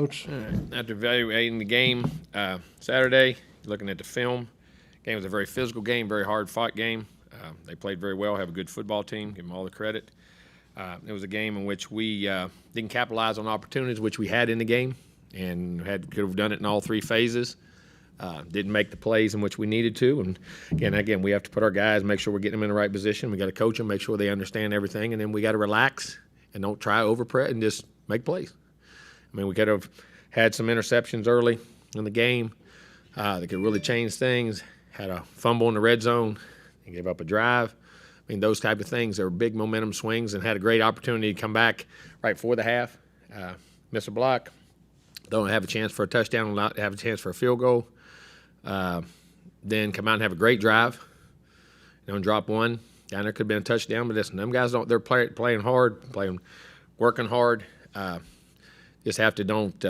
Coach. After evaluating the game Saturday, looking at the film, game was a very physical game, very hard-fought game. They played very well, have a good football team, give them all the credit. It was a game in which we didn't capitalize on opportunities which we had in the game and could have done it in all three phases. Didn't make the plays in which we needed to. And again, we have to put our guys, make sure we're getting them in the right position. We got to coach them, make sure they understand everything, and then we got to relax and don't try over-press and just make plays. I mean, we could have had some interceptions early in the game that could really change things. Had a fumble in the red zone and gave up a drive. I mean, those type of things. They were big momentum swings and had a great opportunity to come back right before the half. Miss a block. Don't have a chance for a touchdown, not have a chance for a field goal. Then come out and have a great drive. And drop one. Down there could have been a touchdown, but listen, them guys they're playing hard, working hard. Just have to don't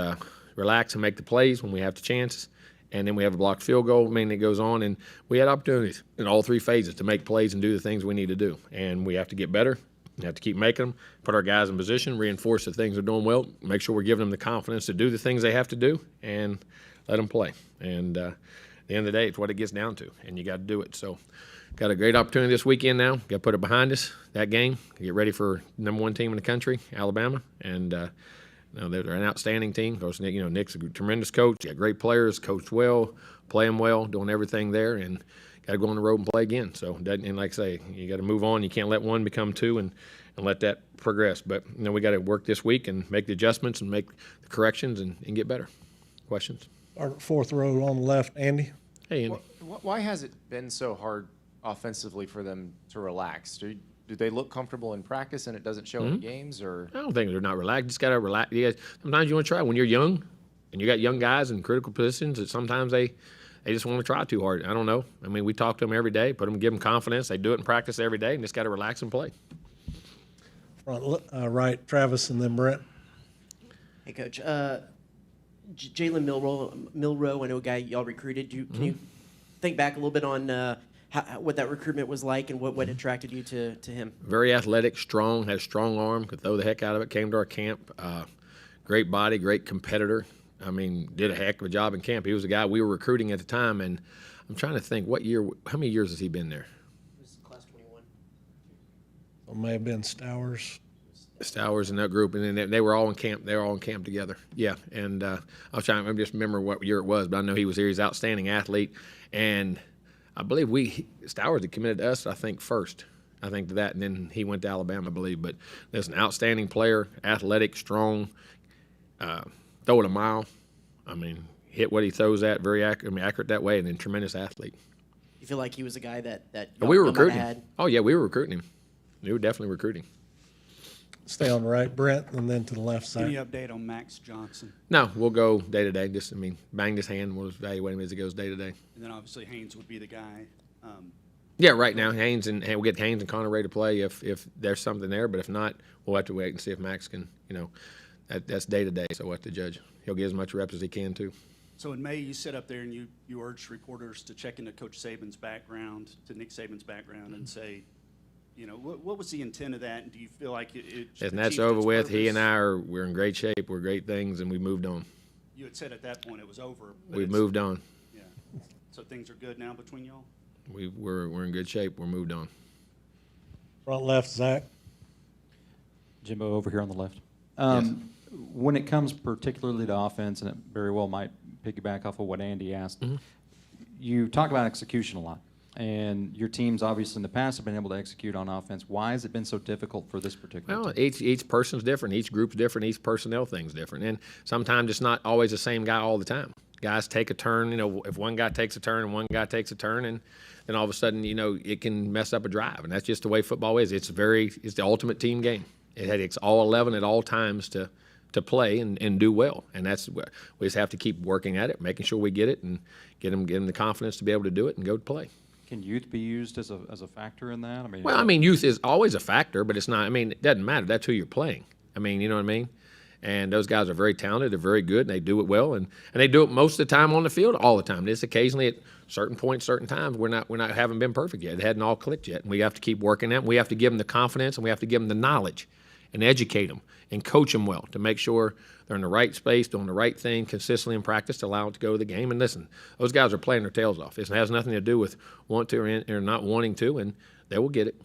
relax and make the plays when we have the chances. And then we have a blocked field goal. I mean, it goes on, and we had opportunities in all three phases to make plays and do the things we need to do. And we have to get better. We have to keep making them, put our guys in position, reinforce that things are doing well, make sure we're giving them the confidence to do the things they have to do, and let them play. And at the end of the day, it's what it gets down to, and you got to do it. So got a great opportunity this weekend now. Got to put it behind us, that game, get ready for #1 team in the country, Alabama. And they're an outstanding team. Of course, Nick's a tremendous coach. Got great players, coached well, playing well, doing everything there, and got to go on the road and play again. So, and like I say, you got to move on. You can't let one become two and let that progress. But we got to work this week and make the adjustments and make the corrections and get better. Questions? Our fourth row on the left, Andy. Hey, Andy. Why has it been so hard offensively for them to relax? Do they look comfortable in practice and it doesn't show in games? Or I don't think they're not relaxed. Just got to relax. Yeah, sometimes you want to try. When you're young and you got young guys in critical positions, that sometimes they just want to try too hard. I don't know. I mean, we talk to them every day, give them confidence. They do it in practice every day, and just got to relax and play. Front right, Travis, and then Brent. Hey, Coach. Jalen Milroe, I know a guy y'all recruited. Can you think back a little bit on what that recruitment was like and what attracted you to him? Very athletic, strong, has a strong arm, could throw the heck out of it, came to our camp. Great body, great competitor. I mean, did a heck of a job in camp. He was the guy we were recruiting at the time, and I'm trying to think how many years has he been there? This is class 21. It may have been Stowers in that group, and then they were all in camp. They were all in camp together. Yeah, and I was trying to just remember what year it was, but I know he was here. He's an outstanding athlete, and I believe Stowers had committed to us, I think, first. I think to that, and then he went to Alabama, I believe. But there's an outstanding player, athletic, strong, throw it a mile. I mean, hit what he throws at, very accurate that way, and then tremendous athlete. You feel like he was a guy that we were recruiting him. Oh, yeah, we were recruiting him. We were definitely recruiting. Stay on the right, Brent, and then to the left side. Any update on Max Johnson? No, we'll go day to day. Just, bang his hand. We'll evaluate him as he goes day to day. And then obviously Haynes would be the guy. Yeah, right now we'll get Haynes and Connor ready to play if there's something there. But if not, we'll have to wait and see if Max can. That's day to day. So we'll have to judge. He'll get as much reps as he can too. So in May, you sit up there and you urged reporters to check into Coach Saban's background, to Nick Saban's background, and say, what was the intent of that, and do you feel like it and that's over with. He and we're in great shape. We're great things, and we moved on. You had said at that point it was over. We've moved on. Yeah. So things are good now between y'all? We're in good shape. We're moved on. Front left, Zach. Jimbo over here on the left. Yes. When it comes particularly to offense, and it very well might piggyback off of what Andy asked, you talk about execution a lot. And your teams, obviously, in the past have been able to execute on offense. Why has it been so difficult for this particular team? Each person's different. Each group's different. Each personnel thing's different. And sometimes it's not always the same guy all the time. Guys take a turn. If one guy takes a turn and one guy takes a turn, and then all of a sudden, it can mess up a drive. And that's just the way football is. It's the ultimate team game. It takes all 11 at all times to play and do well. And we just have to keep working at it, making sure we get it and get them the confidence to be able to do it and go to play. Can youth be used as a factor in that? Youth is always a factor, but it's not. It doesn't matter. That's who you're playing. You know what I mean? And those guys are very talented. They're very good, and they do it well. And they do it most of the time on the field, all the time. Just occasionally at certain points, certain times, haven't been perfect yet. It hadn't all clicked yet. And we have to keep working that. We have to give them the confidence, and we have to give them the knowledge. and educate them and coach them well to make sure they're in the right space, doing the right thing consistently in practice to allow them to go to the game. And listen, those guys are playing their tails off. It has nothing to do with want to or not wanting to, and they will get it.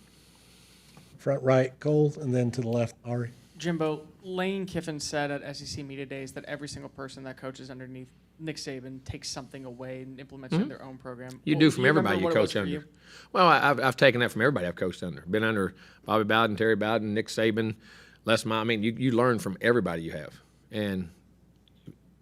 Front right, Cole, and then to the left, Ari. Jimbo, Lane Kiffin said at SEC Media Days that every single person that coaches underneath Nick Saban takes something away and implements it in their own program. You Well, do from you remember everybody you what it was coach for under. you? Well, I've taken that from everybody I've coached under. Been under Bobby Bowden, Terry Bowden, Nick Saban, Les Miles. I mean, you learn from everybody you have. And,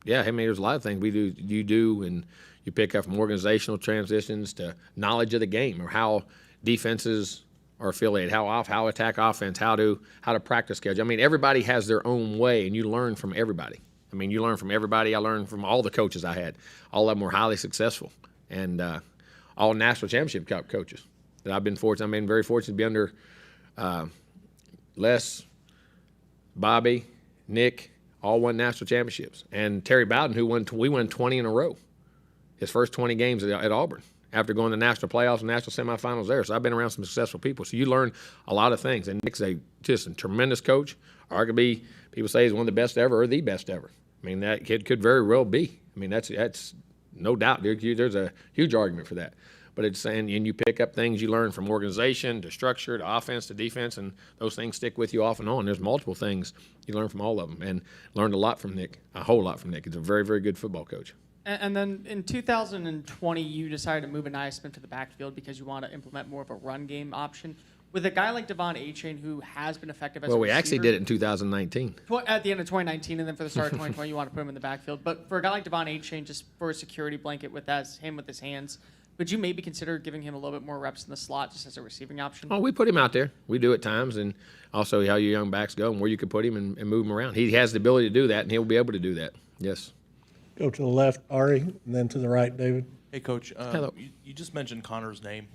yeah, I mean, there's a lot of things you do, and you pick up from organizational transitions to knowledge of the game or how defenses are affiliated, how attack offense, how to practice schedule. I mean, everybody has their own way, and you learn from everybody. I mean, you learn from everybody. I learned from all the coaches I had. All of them were highly successful, and all national championship coaches that I've been fortunate. I've been very fortunate to be under Les, Bobby, Nick, all won national championships, and Terry Bowden, we won 20 in a row, his first 20 games at Auburn, after going to national playoffs and national semifinals there. So I've been around some successful people. So you learn a lot of things. And Nick's just a tremendous coach. Arguably, people say he's one of the best ever or the best ever. I mean, that kid could very well be. I mean, that's no doubt. There's a huge argument for that. But it's saying, and you pick up things you learn from organization to structure to offense to defense, and those things stick with you off and on. There's multiple things you learn from all of them, and learned a lot from Nick, a whole lot from Nick. He's a very, very good football coach. And then in 2020, you decided to move Anaya Smith to the backfield because you want to implement more of a run game option. With a guy like Devon Achane, who has been effective as a Well, we receiver, actually did it in 2019. at the end of 2019, and then for the start of 2020, you want to put him in the backfield. But for a guy like Devon Achane, just for a security blanket with him with his hands, would you maybe consider giving him a little bit more reps in the slot just as a receiving option? Oh, we put him out there. We do at times, and also how your young backs go and where you can put him and move him around. He has the ability to do that, and he'll be able to do that. Yes. Go to the left, Ari, and then to the right, David. Hey, Coach. Hello. You just mentioned Connor's name.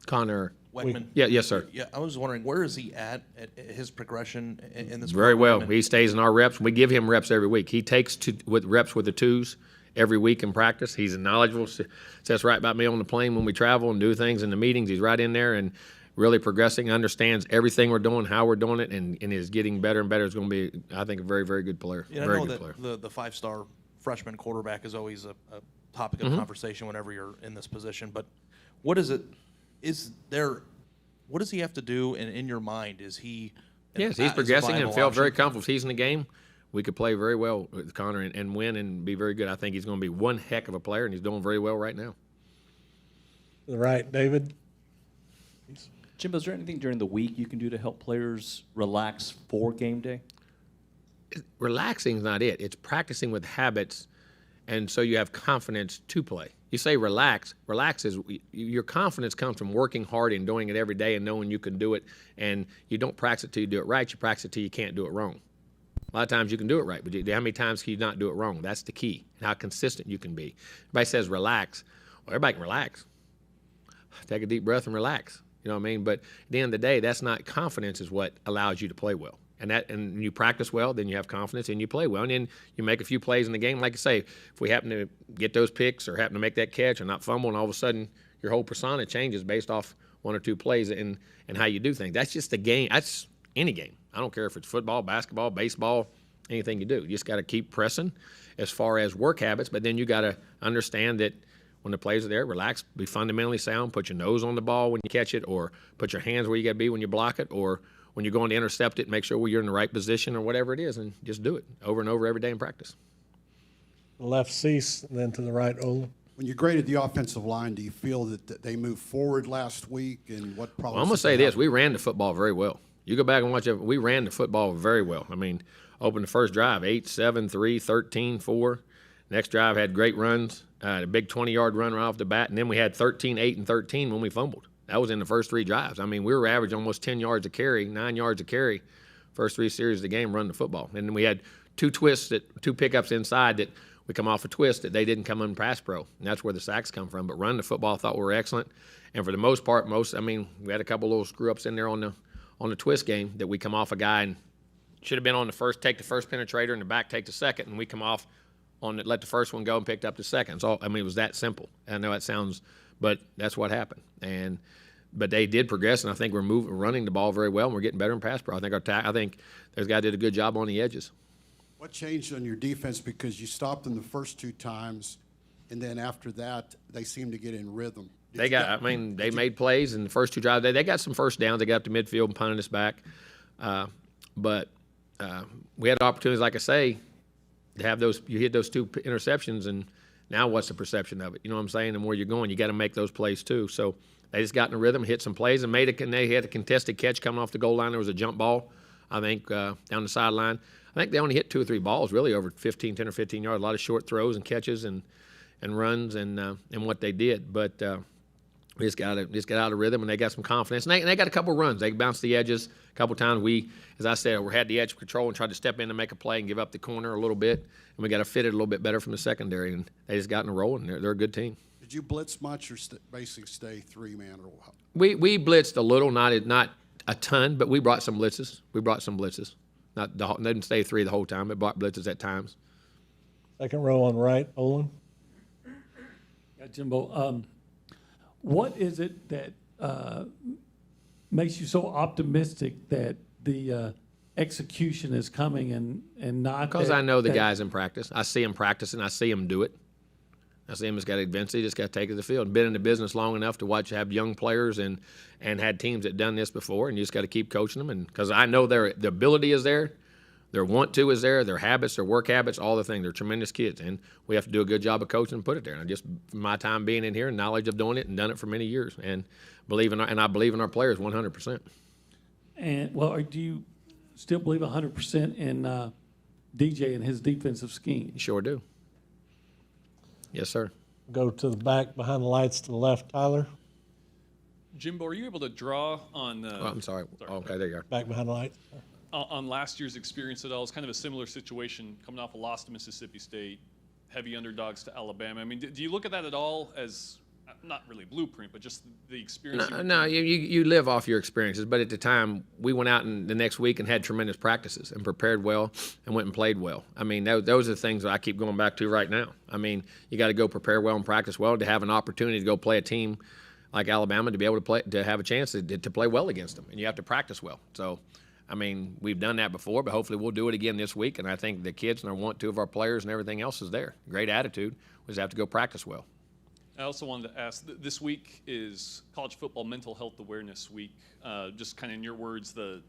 Connor. Weckman. Yes, sir. Yeah, I was wondering, where is he at his progression in this Very well. program? He stays in our reps. We give him reps every week. He takes reps with the twos every week in practice. He's knowledgeable. Sits right by me on the plane when we travel and do things in the meetings. He's right in there and really progressing, understands everything we're doing, how we're doing it, and is getting better and better. Is going to be, I think, a very, very good player. Yeah, very I know good player. that the five-star freshman quarterback is always a topic Mm-hmm. of conversation whenever you're in this position. But what is it? What does he have to do? And in your mind, is he? Yes, he's is a progressing and viable felt very option? comfortable. If he's in the game, we could play very well with Connor and win and be very good. I think he's going to be one heck of a player, and he's doing very well right now. To the right, David. Jimbo, is there anything during the week you can do to help players relax for game day? Relaxing is not it. It's practicing with habits, and so you have confidence to play. You say relax. Relax is your confidence comes from working hard and doing it every day and knowing you can do it. And you don't practice it till you do it right. You practice it till you can't do it wrong. A lot of times you can do it right, but how many times can you not do it wrong? That's the key, and how consistent you can be. Everybody says relax. Well, everybody can relax. Take a deep breath and relax. You know what I mean? But at the end of the day, that's not confidence is what allows you to play well. And you practice well, then you have confidence and you play well. And then you make a few plays in the game. Like I say, if we happen to get those picks or happen to make that catch or not fumble, and all of a sudden your whole persona changes based off one or two plays and how you do things. That's just a game. That's any game. I don't care if it's football, basketball, baseball, anything you do. You just got to keep pressing as far as work habits, but then you got to understand that when the plays are there, relax, be fundamentally sound, put your nose on the ball when you catch it, or put your hands where you got to be when you block it, or when you're going to intercept it, make sure you're in the right position or whatever it is, and just do it over and over every day in practice. The left, Cease, and then to the right, Ola. When you graded the offensive line, do you feel that they moved forward last week, and what problems? Well, I'm going to say this. We ran the football very well. You go back and watch it. We ran the football very well. I mean, opened the first drive, 8-7-3, 13-4. Next drive had great runs, a big 20-yard run right off the bat, and then we had 13-8 and 13 when we fumbled. That was in the first three drives. I mean, we were averaging almost 10 yards a carry, 9 yards a carry, first three series of the game running the football. And then we had two pickups inside that we come off a twist that they didn't come in pass pro. And that's where the sacks come from. But running the football, I thought we were excellent. And for the most part, we had a couple little screw-ups in there on the twist game that we come off a guy and should have been on the first, take the first penetrator, and the back take the second, and we come off on it, let the first one go and picked up the second. So, it was that simple. I know it sounds, but that's what happened. And but they did progress, and I think we're running the ball very well, and we're getting better in pass pro. I think those guys did a good job on the edges. What changed on your defense? Because you stopped them the first 2 times, and then after that, they seemed to get in rhythm. They made plays in the first 2 drives. They got some first downs. They got up to midfield and punted us back. But we had opportunities, like I say, to have those. You hit those 2 interceptions, and now what's the perception of it? You know what I'm saying? And where you're going, you got to make those plays too. So they just got in a rhythm, hit some plays, and they had a contested catch coming off the goal line. There was a jump ball, I think, down the sideline. I think they only hit 2 or 3 balls really over 10 or 15 yards. A lot of short throws and catches and runs and what they did. But we just got out of rhythm, and they got some confidence. And they got a couple runs. They bounced the edges a couple times. We, as I said, we had the edge control and tried to step in and make a play and give up the corner a little bit. And we got to fit it a little bit better from the secondary. And they just got in a roll, and they're a good team. Did you blitz much or basically stay 3-man? Or We blitzed a little, not a ton, but we brought some blitzes. Didn't stay 3 the whole time. It brought blitzes at times. Second row on right, Olin. Yeah, Jimbo, what is it that makes you so optimistic that the execution is coming and not? Because I know the guys in practice. I see them practicing. I see them do it. I see them just got to eventually just got to take it to the field. Been in the business long enough to have young players and had teams that done this before, and you just got to keep coaching them. And because I know the ability is there, their want to is there, their habits, their work habits, all the things. They're tremendous kids, and we have to do a good job of coaching and put it there. And just from my time being in here and knowledge of doing it and done it for many years, and I believe in our players 100%. And well, do you still believe 100% in DJ and his defensive scheme? Sure do. Yes, sir. Go to the back behind the lights to the left, Tyler. Jimbo, are you able to draw on? I'm sorry. Okay, there you are. Back behind the lights. On last year's experience at all, it's kind of a similar situation coming off a loss to Mississippi State, heavy underdogs to Alabama. I mean, do you look at that at all as not really blueprint, but just the experience? No, you live off your experiences. But at the time, we went out the next week and had tremendous practices and prepared well and went and played well. I mean, those are the things that I keep going back to right now. I mean, you got to go prepare well and practice well to have an opportunity to go play a team like Alabama, to be able to play, to have a chance to play well against them, and you have to practice well. So, I mean, we've done that before, but hopefully we'll do it again this week. And I think the kids and their want to of our players and everything else is there. Great attitude. We just have to go practice well. I also wanted to ask, this week is College Football Mental Health Awareness Week. Just kind of in your words, and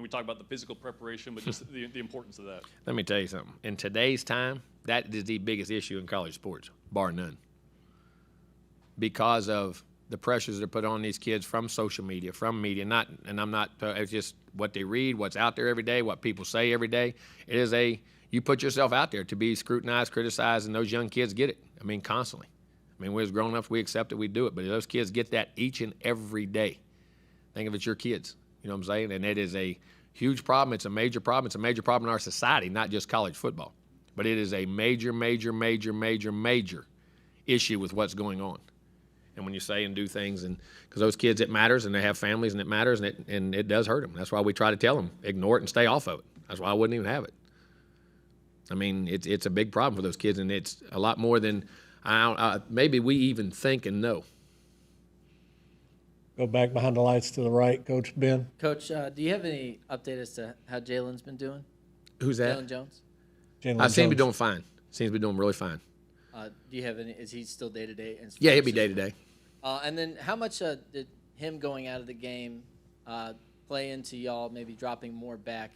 we talk about the physical preparation, but just the importance of that. Let me tell you something. In today's time, that is the biggest issue in college sports, bar none. Because of the pressures that are put on these kids from social media, from media, it's just what they read, what's out there every day, what people say every day. You put yourself out there to be scrutinized, criticized, and those young kids get it. I mean, constantly. I mean, we as grown-ups, we accept it, we do it, but those kids get that each and every day. Think of it, your kids. You know what I'm saying? And it is a huge problem. It's a major problem. It's a major problem in our society, not just college football. But it is a major, major, major, major, major issue with what's going on. And when you say and do things, and because those kids, it matters, and they have families, and it matters, and it does hurt them. That's why we try to tell them, ignore it and stay off of it. That's why I wouldn't even have it. I mean, it's a big problem for those kids, and it's a lot more than maybe we even think and know. Go back behind the lights to the right, Coach Ben. Coach, do you have any update as to how Jalen's been doing? Who's that? Jalen Jones. I've seen him be doing fine. Seems to be doing really fine. Do you have any? Is he still day to day? Yeah, he'll be day to day. And then how much did him going out of the game play into y'all maybe dropping more back?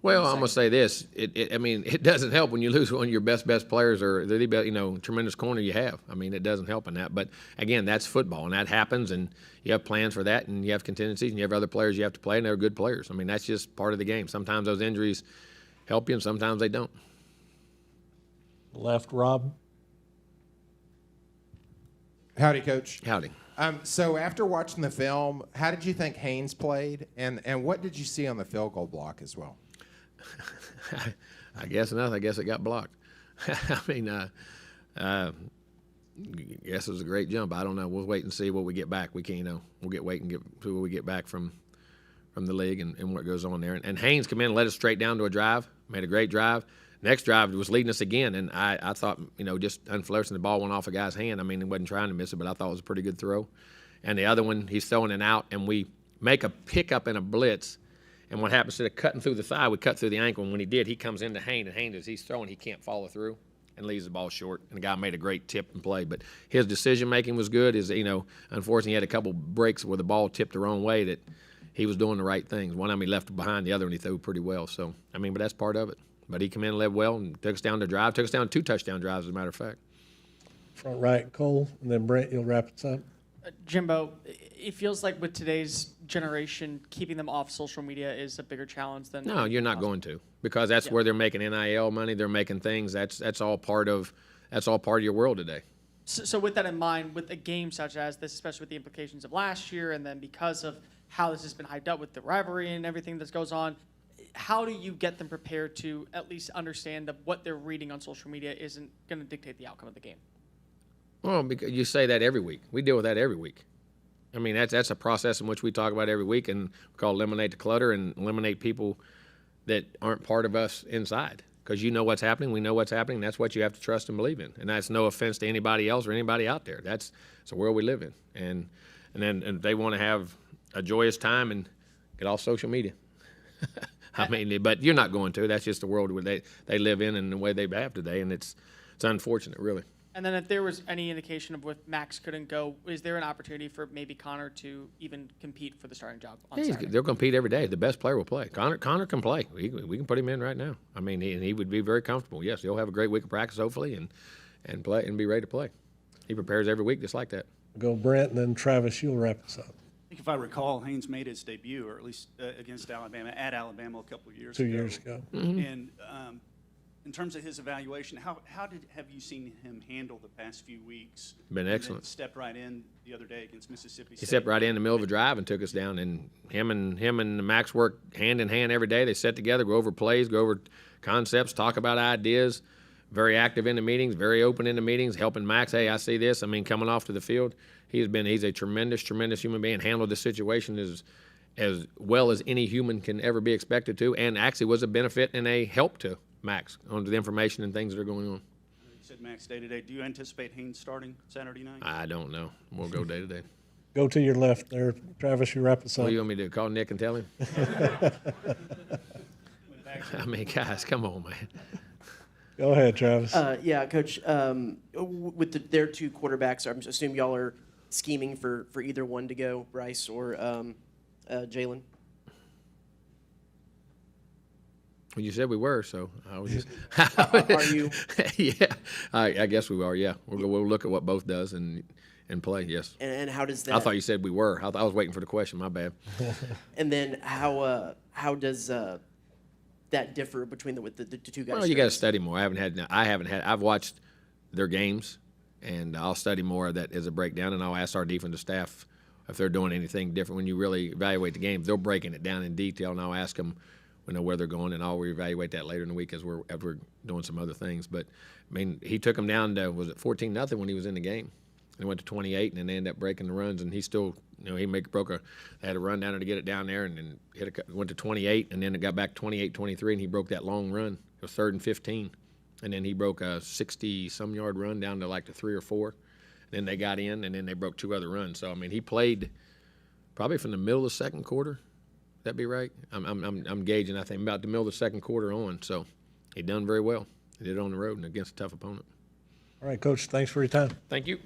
Well, I'm gonna say this. I mean, it doesn't help when you lose one of your best players or the best, tremendous corner you have. I mean, it doesn't help in that. But again, that's football, and that happens, and you have plans for that, and you have contingencies, and you have other players you have to play, and they're good players. I mean, that's just part of the game. Sometimes those injuries help you, and sometimes they don't. Left, Rob. Howdy, Coach. Howdy. So after watching the film, how did you think Haynes played, and what did you see on the field goal block as well? I guess nothing. I guess it got blocked. I mean, I guess it was a great jump. I don't know. We'll wait and see what we get back. We can't, we'll wait and see what we get back from the league and what goes on there. And Haynes came in and led us straight down to a drive, made a great drive. Next drive was leading us again, and I thought, just unflourishing the ball went off a guy's hand. I mean, he wasn't trying to miss it, but I thought it was a pretty good throw. and the other one he's throwing it out, and we make a pickup in a blitz. And what happens, instead of cutting through the thigh, we cut through the ankle. And when he did, he comes into Haynes, and Haynes, as he's throwing, he can't follow through and leaves the ball short. And the guy made a great tip and play. But his decision-making was good. Unfortunately, he had a couple breaks where the ball tipped the wrong way that he was doing the right things. One of them he left behind, the other one he threw pretty well. So, but that's part of it. But he came in and led well and took us down to drive. Took us down 2 touchdown drives, as a matter of fact. Front right, Cole, and then Brent, you'll wrap us up. Jimbo, it feels like with today's generation, keeping them off social media is a bigger challenge than. No, you're not going to, because that's where they're making NIL money. They're making things. That's all part of your world today. So with that in mind, with a game such as this, especially with the implications of last year, and then because of how this has been hyped up with the rivalry and everything that goes on, how do you get them prepared to at least understand that what they're reading on social media isn't going to dictate the outcome of the game? Well, because you say that every week. We deal with that every week. I mean, that's a process in which we talk about every week, and we call eliminate the clutter and eliminate people that aren't part of us inside. Because you know what's happening, we know what's happening, that's what you have to trust and believe in. And that's no offense to anybody else or anybody out there. It's a world we live in. And then they want to have a joyous time and get off social media. I mean, but you're not going to. That's just the world where they live in and the way they have today, and it's unfortunate, really. And then if there was any indication of what Max couldn't go, is there an opportunity for maybe Connor to even compete for the starting job on Saturday? They'll compete every day. The best player will play. Connor can play. We can put him in right now. I mean, he would be very comfortable. Yes, he'll have a great week of practice, hopefully, and play and be ready to play. He prepares every week just like that. Go Brent, and then Travis, you'll wrap us up. I think if I recall, Haynes made his debut, or at least against Alabama, at Alabama a couple of years 2 ago. years ago. Mm-hmm. And in terms of his evaluation, how have you seen him handle the past few weeks? Been excellent. Stepped right in the other day against Mississippi State. He stepped right in the middle of a drive and took us down. And him and Max work hand in hand every day. They sit together, go over plays, go over concepts, talk about ideas. Very active in the meetings, very open in the meetings, helping Max. Hey, I see this. I mean, coming off to the field, he's a tremendous human being. Handled the situation as well as any human can ever be expected to, and actually was a benefit and a help to Max on the information and things that are going on. You said Max day to day. Do you anticipate Haynes starting Saturday night? I don't know. We'll go day to day. Go to your left there, Travis. You wrap us up. What do you want me to do? Call Nick and tell him? I mean, guys, come on, man. Go ahead, Travis. Yeah, Coach. With their 2 quarterbacks, I assume y'all are scheming for either one to go, Bryce or Jalen. Well, you said we were, so I was just. Are you? Yeah, I guess we are. Yeah, we'll look at what both does and play. Yes. And how does that? I thought you said we were. I was waiting for the question. My bad. And then how does that differ between the 2 guys? Well, you got to study more. I've watched their games, and I'll study more of that as a breakdown, and I'll ask our defensive staff if they're doing anything different. When you really evaluate the game, they're breaking it down in detail, and I'll ask them, where they're going, and I'll reevaluate that later in the week as we're doing some other things. But I mean, he took them down to 14-0 when he was in the game, and it went to 28, and then they ended up breaking the runs, and he still. They had a run down there to get it down there, and then went to 28, and then it got back 28-23, and he broke that long run. It was 3rd and 15, and then he broke a 60-some-yard run down to like the 3 or 4. Then they got in, and then they broke 2 other runs. So I mean, he played probably from the middle of the second quarter. That'd be right. I'm gauging. I think about the middle of the second quarter on. So he done very well. He did it on the road and against a tough opponent. All right, Coach. Thanks for your time. Thank you.